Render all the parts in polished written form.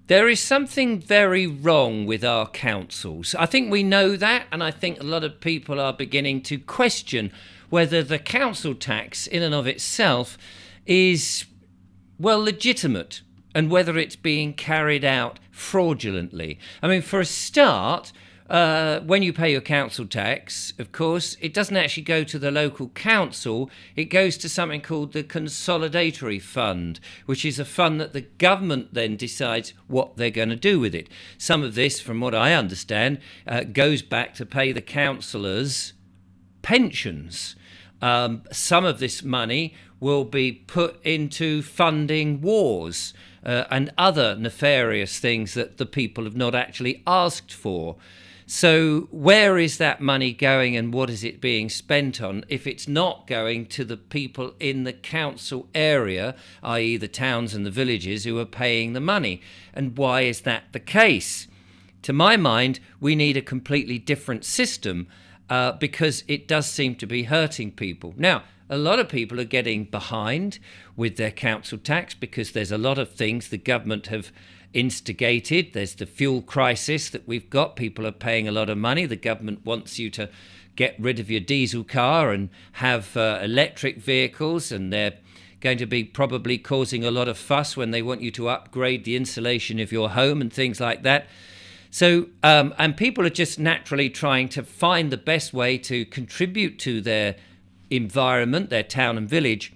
There is something very wrong with our councils. I think we know that, and I think a lot of people are beginning to question whether the council tax, in and of itself, is, well, legitimate, and whether it's being carried out fraudulently. I mean, for a start, when you pay your council tax, of course, it doesn't actually go to the local council. It goes to something called the Consolidatory Fund, which is a fund that the government then decides what they're going to do with it. Some of this, from what I understand, goes back to pay the councillors' pensions. Some of this money will be put into funding wars and other nefarious things that the people have not actually asked for. So where is that money going, and what is it being spent on if it's not going to the people in the council area, i.e. the towns and the villages who are paying the money? And why is that the case? To my mind, we need a completely different system because it does seem to be hurting people. Now, a lot of people are getting behind with their council tax because there's a lot of things the government have instigated. There's the fuel crisis that we've got. People are paying a lot of money. The government wants you to get rid of your diesel car and have electric vehicles, and they're going to be probably causing a lot of fuss when they want you to upgrade the insulation of your home and things like that. So, and people are just naturally trying to find the best way to contribute to their environment, their town and village.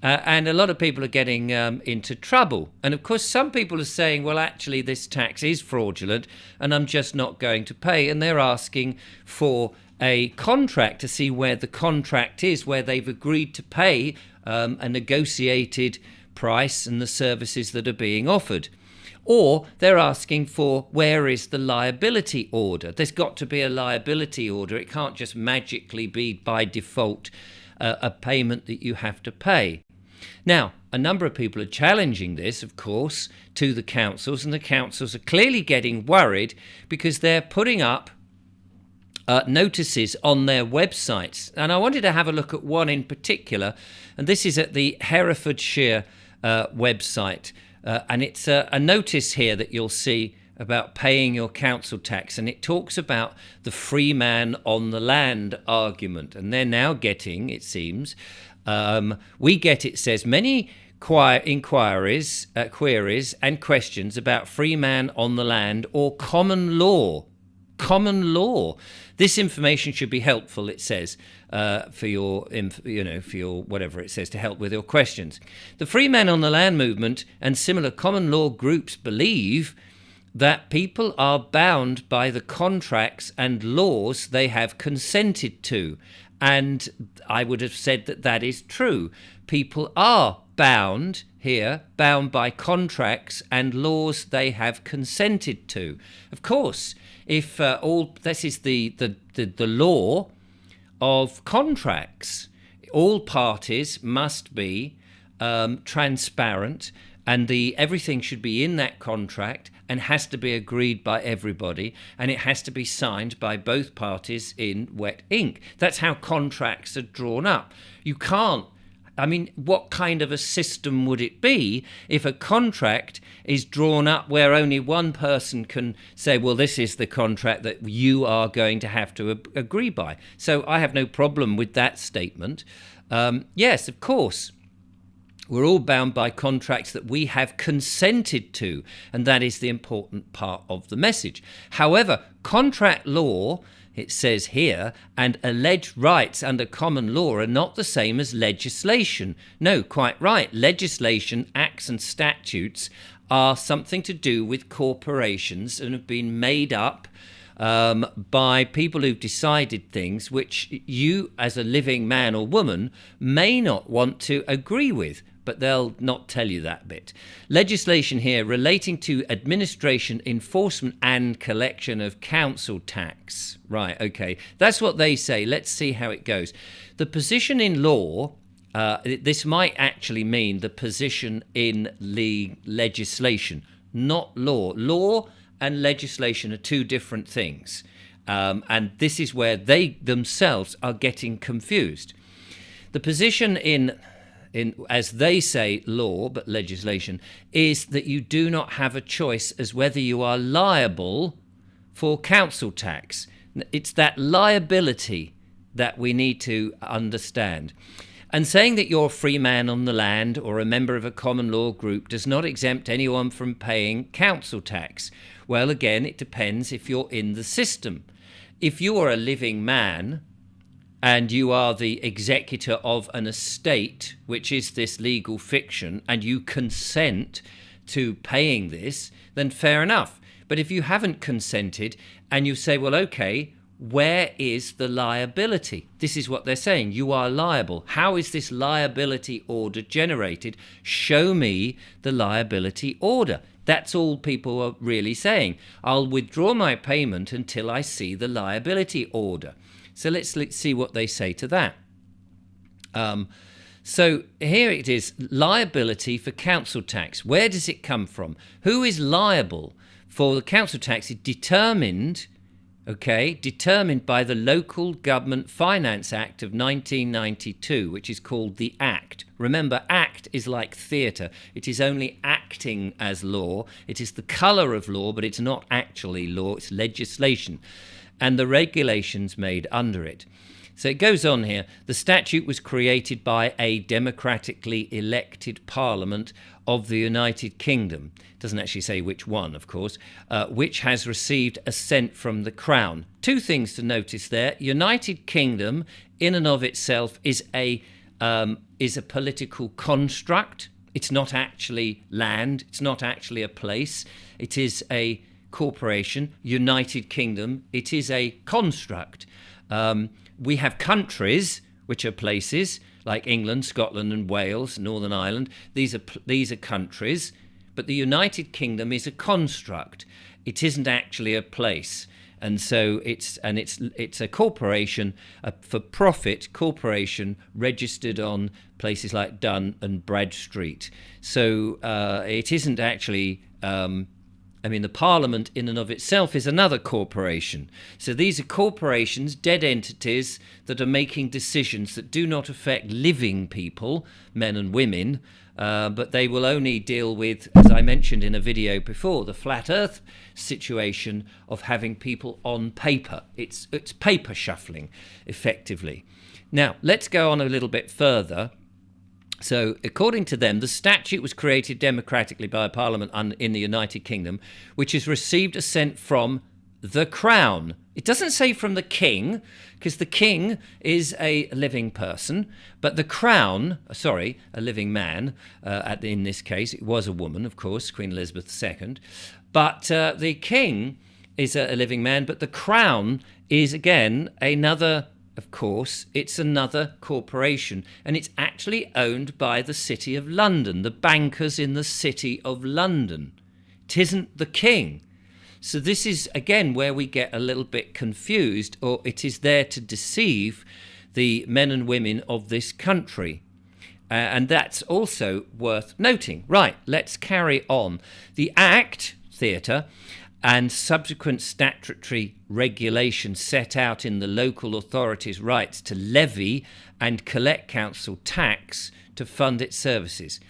And a lot of people are getting into trouble. And of course, some people are saying, well, actually, this tax is fraudulent and I'm just not going to pay. And they're asking for a contract to see where the contract is, where they've agreed to pay a negotiated price and the services that are being offered. Or they're asking for, where is the liability order? There's got to be a liability order. It can't just magically be by default a payment that you have to pay. Now, a number of people are challenging this, of course, to the councils, and the councils are clearly getting worried because they're putting up notices on their websites. And I wanted to have a look at one in particular, and this is at the Herefordshire website. And it's a notice here that you'll see about paying your council tax, and it talks about the free man on the land argument. And they're now getting, it seems, it says, many queries and questions about free man on the land or common law. Common law. This information should be helpful, it says, for your whatever it says, to help with your questions. The free man on the land movement and similar common law groups believe that people are bound by the contracts and laws they have consented to. And I would have said that that is true. People are bound by contracts and laws they have consented to. Of course, if this is the law of contracts, all parties must be transparent, and everything should be in that contract and has to be agreed by everybody, and it has to be signed by both parties in wet ink. That's how contracts are drawn up. You can't, what kind of a system would it be if a contract is drawn up where only one person can say, well, this is the contract that you are going to have to agree by? So I have no problem with that statement. Yes, of course, we're all bound by contracts that we have consented to, and that is the important part of the message. However, contract law, it says here, and alleged rights under common law are not the same as legislation. No, quite right. Legislation, acts and statutes are something to do with corporations and have been made up by people who've decided things which you, as a living man or woman, may not want to agree with. But they'll not tell you that bit. Legislation here relating to administration, enforcement and collection of council tax. Right, okay. That's what they say. Let's see how it goes. The position in law, this might actually mean the position in legislation, not law. Law and legislation are two different things. And this is where they themselves are getting confused. The position in as they say, law, but legislation, is that you do not have a choice as whether you are liable for council tax. It's that liability that we need to understand. And saying that you're a free man on the land or a member of a common law group does not exempt anyone from paying council tax. Well, again, it depends if you're in the system. If you are a living man and you are the executor of an estate, which is this legal fiction, and you consent to paying this, then fair enough. But if you haven't consented and you say, well, okay, where is the liability? This is what they're saying. You are liable. How is this liability order generated? Show me the liability order. That's all people are really saying. I'll withdraw my payment until I see the liability order. So let's see what they say to that. So here it is, liability for council tax. Where does it come from? Who is liable for the council tax? It's determined by the Local Government Finance Act of 1992, which is called the Act. Remember, Act is like theatre. It is only acting as law. It is the colour of law, but it's not actually law. It's legislation. And the regulations made under it. So it goes on here. The statute was created by a democratically elected parliament of the United Kingdom. It doesn't actually say which one, of course, which has received assent from the Crown. Two things to notice there. United Kingdom, in and of itself, is a political construct. It's not actually land. It's not actually a place. It is a corporation. United Kingdom, it is a construct. We have countries, which are places, like England, Scotland and Wales, Northern Ireland. These are countries, but the United Kingdom is a construct. It isn't actually a place. And so it's a corporation, a for-profit corporation registered on places like Dun and Bradstreet. So it isn't actually... the Parliament in and of itself is another corporation. So these are corporations, dead entities that are making decisions that do not affect living people, men and women, but they will only deal with, as I mentioned in a video before, the flat earth situation of having people on paper. It's paper shuffling, effectively. Now, let's go on a little bit further. So, according to them, the statute was created democratically by a parliament in the United Kingdom, which has received assent from the Crown. It doesn't say from the King, because the King is a living person, but the Crown, a living man, in this case, it was a woman, of course, Queen Elizabeth II, but the King is a living man, but the Crown is, again, another... Of course, it's another corporation, and it's actually owned by the City of London, the bankers in the City of London. It isn't the King. So this is, again, where we get a little bit confused, or it is there to deceive the men and women of this country. And that's also worth noting. Right, let's carry on. The Act, theatre, and subsequent statutory regulations set out in the local authority's rights to levy and collect council tax to fund its services.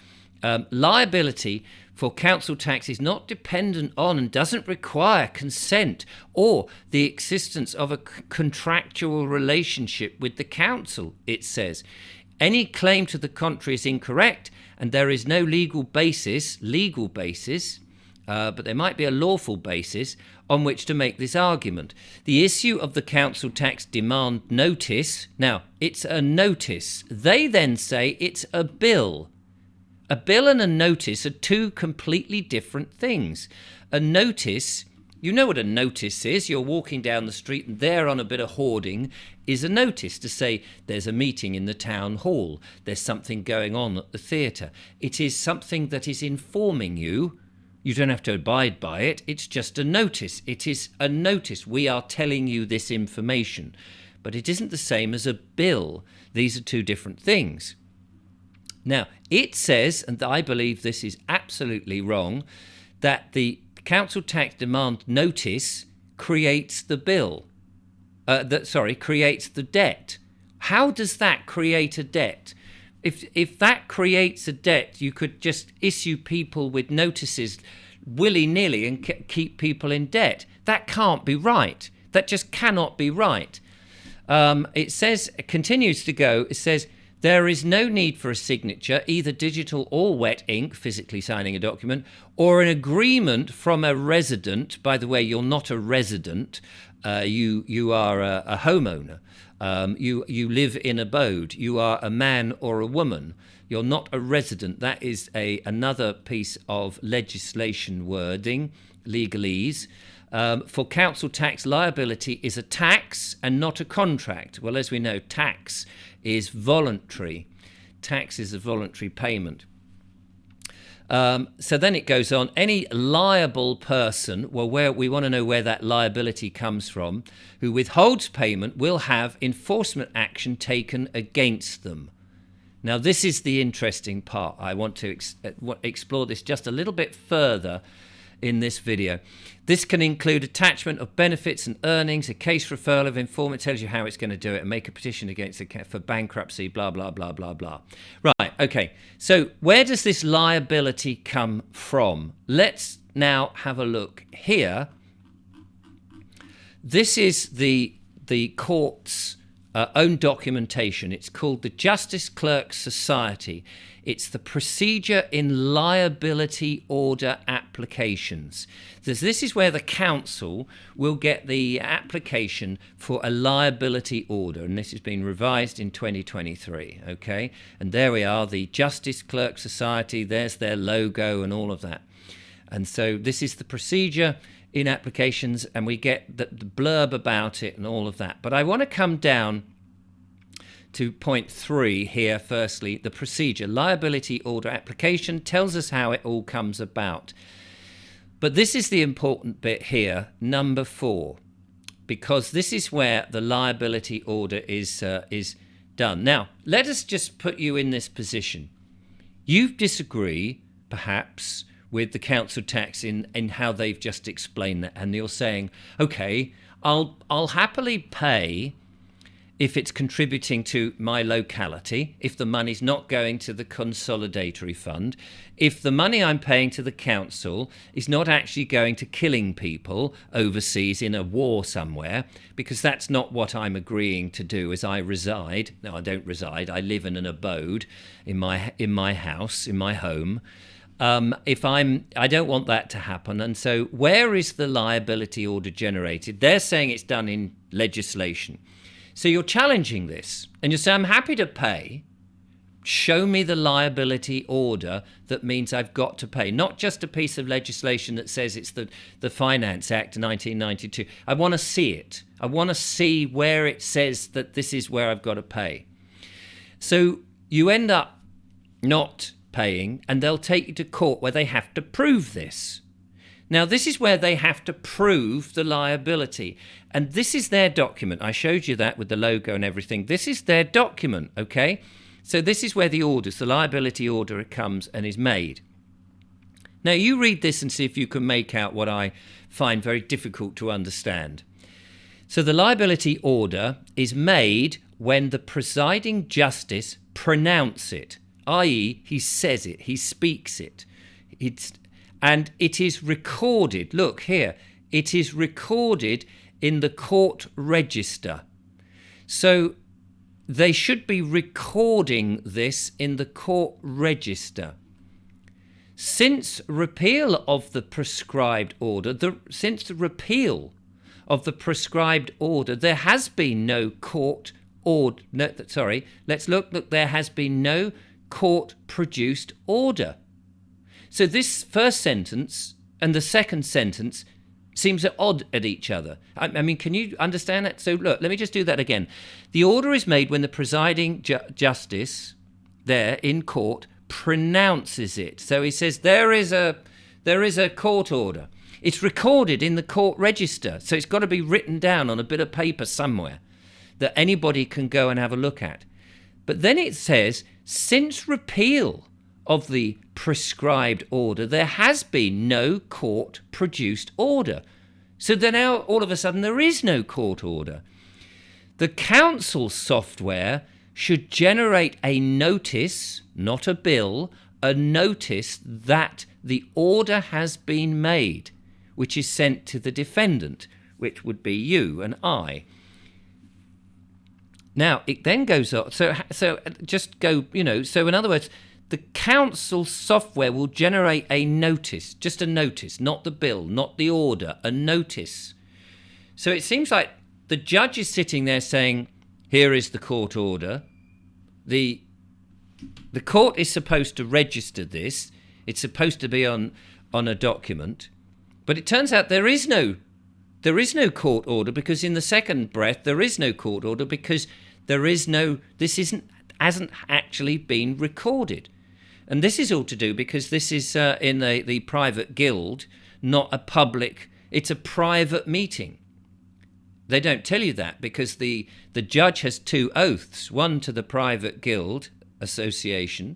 Liability for council tax is not dependent on and doesn't require consent or the existence of a contractual relationship with the council, it says. Any claim to the contrary is incorrect, and there is no legal basis, but there might be a lawful basis on which to make this argument. The issue of the council tax demand notice, now, it's a notice. They then say it's a bill. A bill and a notice are two completely different things. A notice, you know what a notice is. You're walking down the street and there on a bit of hoarding is a notice to say there's a meeting in the town hall. There's something going on at the theatre. It is something that is informing you. You don't have to abide by it. It's just a notice. It is a notice. We are telling you this information. But it isn't the same as a bill. These are two different things. Now, it says, and I believe this is absolutely wrong, that the council tax demand notice creates the bill. Creates the debt. How does that create a debt? If that creates a debt, you could just issue people with notices willy-nilly and keep people in debt. That can't be right. That just cannot be right. It continues to go, it says, there is no need for a signature, either digital or wet ink, physically signing a document, or an agreement from a resident. By the way, you're not a resident. You are a homeowner. You live in abode. You are a man or a woman. You're not a resident. That is another piece of legislation wording, legalese. For council tax, liability is a tax and not a contract. Well, as we know, tax is voluntary. Tax is a voluntary payment. So then it goes on. Any liable person, well, we want to know where that liability comes from, who withholds payment will have enforcement action taken against them. Now, this is the interesting part. I want to explore this just a little bit further in this video. This can include attachment of benefits and earnings, a case referral of informant, tells you how it's going to do it, and make a petition against it for bankruptcy, blah, blah, blah, blah, blah. Right, okay. So where does this liability come from? Let's now have a look here. This is the court's own documentation. It's called the Justice Clerks Society. It's the procedure in liability order applications. This is where the council will get the application for a liability order, and this has been revised in 2023, okay? And there we are, the Justice Clerks Society, there's their logo and all of that. And so this is the procedure in applications, and we get the blurb about it and all of that. But I want to come down to point 3 here. Firstly, the procedure. Liability order application tells us how it all comes about. But this is the important bit here, number 4, because this is where the liability order is done. Now, let us just put you in this position. You disagree, perhaps, with the council tax in how they've just explained that, and you're saying, okay, I'll happily pay if it's contributing to my locality, if the money's not going to the consolidatory fund, if the money I'm paying to the council is not actually going to killing people overseas in a war somewhere, because that's not what I'm agreeing to do as I reside. No, I don't reside. I live in an abode in my house, in my home. I don't want that to happen. And so where is the liability order generated? They're saying it's done in legislation. So you're challenging this, and you say, I'm happy to pay. Show me the liability order that means I've got to pay, not just a piece of legislation that says it's the Finance Act 1992. I want to see it. I want to see where it says that this is where I've got to pay. So you end up not paying, and they'll take you to court where they have to prove this. Now, this is where they have to prove the liability. And this is their document. I showed you that with the logo and everything. This is their document, okay? So this is where the liability order comes and is made. Now, you read this and see if you can make out what I find very difficult to understand. So the liability order is made when the presiding justice pronounces it, i.e., he says it, he speaks it. And it is recorded, look here, it is recorded in the court register. So they should be recording this in the court register. Since repeal of the prescribed order, there has been no court order. There has been no court-produced order. So this first sentence and the second sentence seems odd at each other. I mean, can you understand that? So look, let me just do that again. The order is made when the presiding justice there in court pronounces it. So he says there is a court order. It's recorded in the court register. So it's got to be written down on a bit of paper somewhere that anybody can go and have a look at. But then it says, since repeal of the prescribed order, there has been no court-produced order. So then now, all of a sudden, there is no court order. The council software should generate a notice, not a bill, a notice that the order has been made, which is sent to the defendant, which would be you and I. Now, it then goes on. So just go, so in other words, the council software will generate a notice, just a notice, not the bill, not the order, a notice. So it seems like the judge is sitting there saying, here is the court order. The court is supposed to register this. It's supposed to be on a document. But it turns out there is no court order, because in the second breath there is no court order, because this hasn't actually been recorded. And this is all to do because this is in the private guild, not a public, it's a private meeting. They don't tell you that because the judge has two oaths, one to the private guild association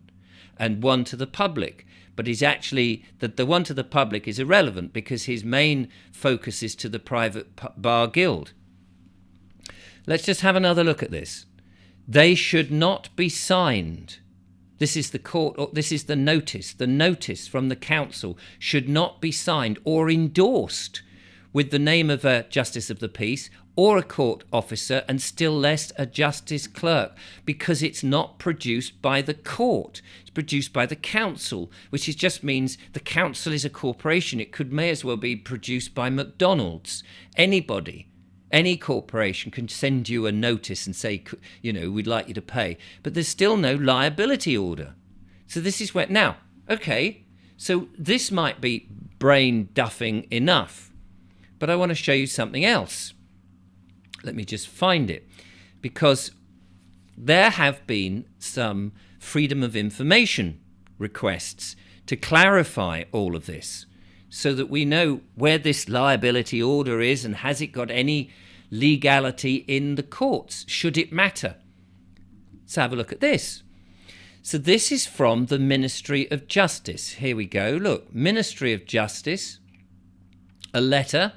and one to the public. But he's actually, the one to the public is irrelevant because his main focus is to the private bar guild. Let's just have another look at this. They should not be signed. This is the court, this is the notice. The notice from the council should not be signed or endorsed with the name of a justice of the peace or a court officer, and still less a justice clerk, because it's not produced by the court. It's produced by the council, which just means the council is a corporation. It may as well be produced by McDonald's. Anybody, any corporation can send you a notice and say, we'd like you to pay. But there's still no liability order. So this is where, now, okay, so this might be brain duffing enough, but I want to show you something else. Let me just find it, because there have been some freedom of information requests to clarify all of this so that we know where this liability order is and has it got any legality in the courts, should it matter. Let's have a look at this. So this is from the Ministry of Justice. Here we go. Look, Ministry of Justice, a letter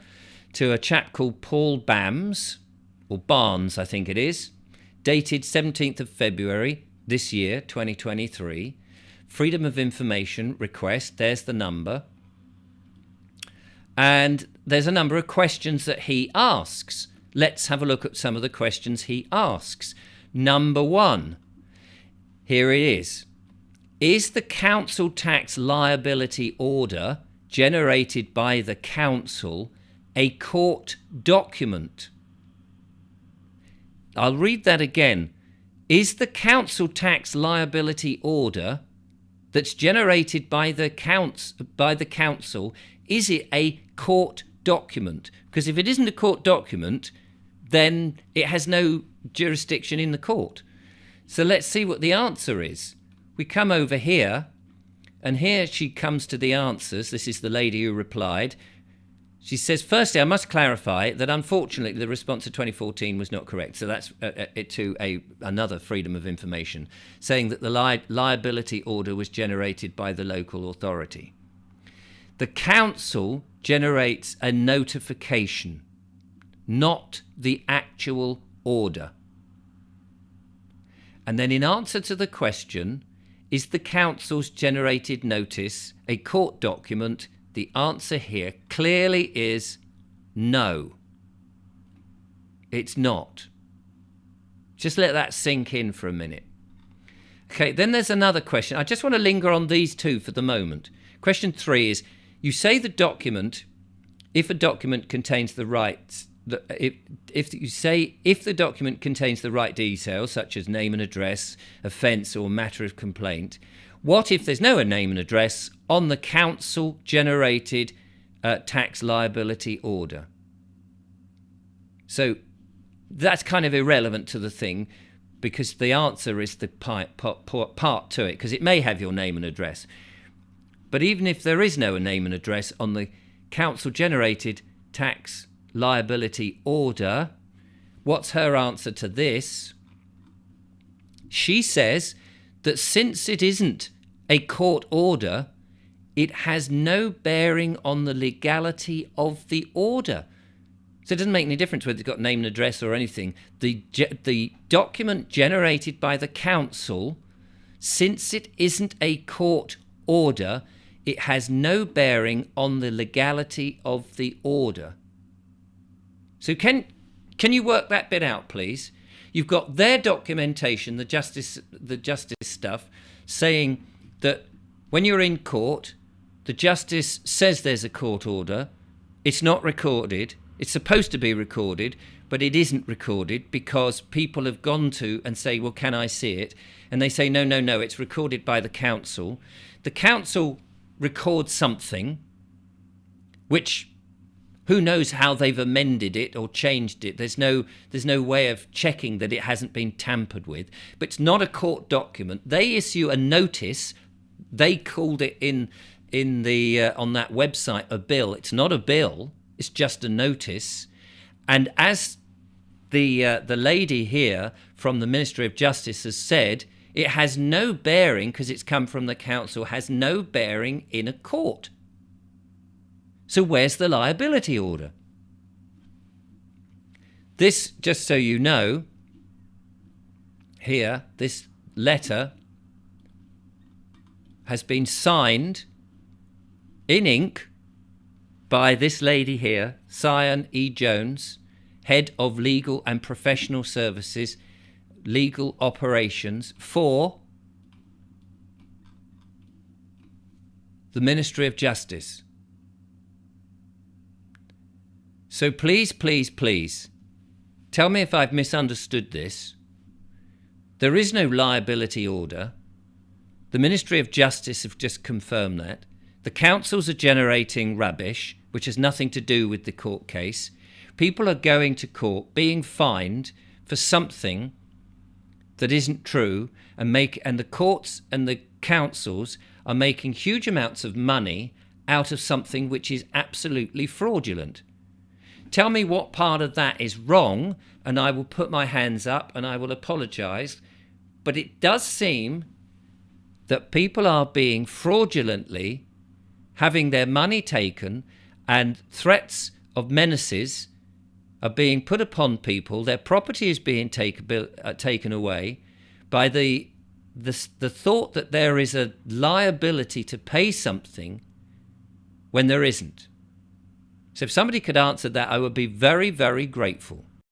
to a chap called Paul Barnes, I think it is, dated 17th of February this year, 2023. Freedom of information request, there's the number. And there's a number of questions that he asks. Let's have a look at some of the questions he asks. Number 1, here it is. Is the council tax liability order generated by the council a court document? I'll read that again. Is the council tax liability order that's generated by the council, is it a court document? Because if it isn't a court document, then it has no jurisdiction in the court. So let's see what the answer is. We come over here, and here she comes to the answers. This is the lady who replied. She says, firstly, I must clarify that unfortunately the response to 2014 was not correct. So that's another freedom of information, saying that the liability order was generated by the local authority. The council generates a notification, not the actual order. And then in answer to the question, is the council's generated notice a court document? The answer here clearly is no. It's not. Just let that sink in for a minute. Okay, then there's another question. I just want to linger on these two for the moment. Question 3 is, you say the document, if a document contains the rights, if the document contains the right details, such as name and address, offence or matter of complaint, what if there's no name and address on the council-generated tax liability order? So that's kind of irrelevant to the thing, because the answer is the part to it, because it may have your name and address. But even if there is no name and address on the council-generated tax liability order, what's her answer to this? She says that since it isn't a court order, it has no bearing on the legality of the order. So it doesn't make any difference whether it's got name and address or anything. The document generated by the council, since it isn't a court order, it has no bearing on the legality of the order. So can you work that bit out, please? You've got their documentation, the justice stuff, saying that when you're in court, the justice says there's a court order. It's not recorded. It's supposed to be recorded, but it isn't recorded because people have gone to and say, well, can I see it? And they say, no, it's recorded by the council. The council records something, which who knows how they've amended it or changed it. There's no way of checking that it hasn't been tampered with. But it's not a court document. They issue a notice. They called it in the on that website a bill. It's not a bill. It's just a notice. And as the lady here from the Ministry of Justice has said, it has no bearing, because it's come from the council, has no bearing in a court. So where's the liability order? This, just so you know, here, this letter has been signed in ink by this lady here, Cyan E. Jones, Head of Legal and Professional Services, Legal Operations for the Ministry of Justice. So please, tell me if I've misunderstood this. There is no liability order. The Ministry of Justice have just confirmed that. The councils are generating rubbish, which has nothing to do with the court case. People are going to court, being fined for something that isn't true, and the courts and the councils are making huge amounts of money out of something which is absolutely fraudulent. Tell me what part of that is wrong, and I will put my hands up and I will apologise. But it does seem that people are being fraudulently having their money taken, and threats of menaces are being put upon people. Their property is being taken away by the thought that there is a liability to pay something when there isn't. So if somebody could answer that, I would be very, very grateful.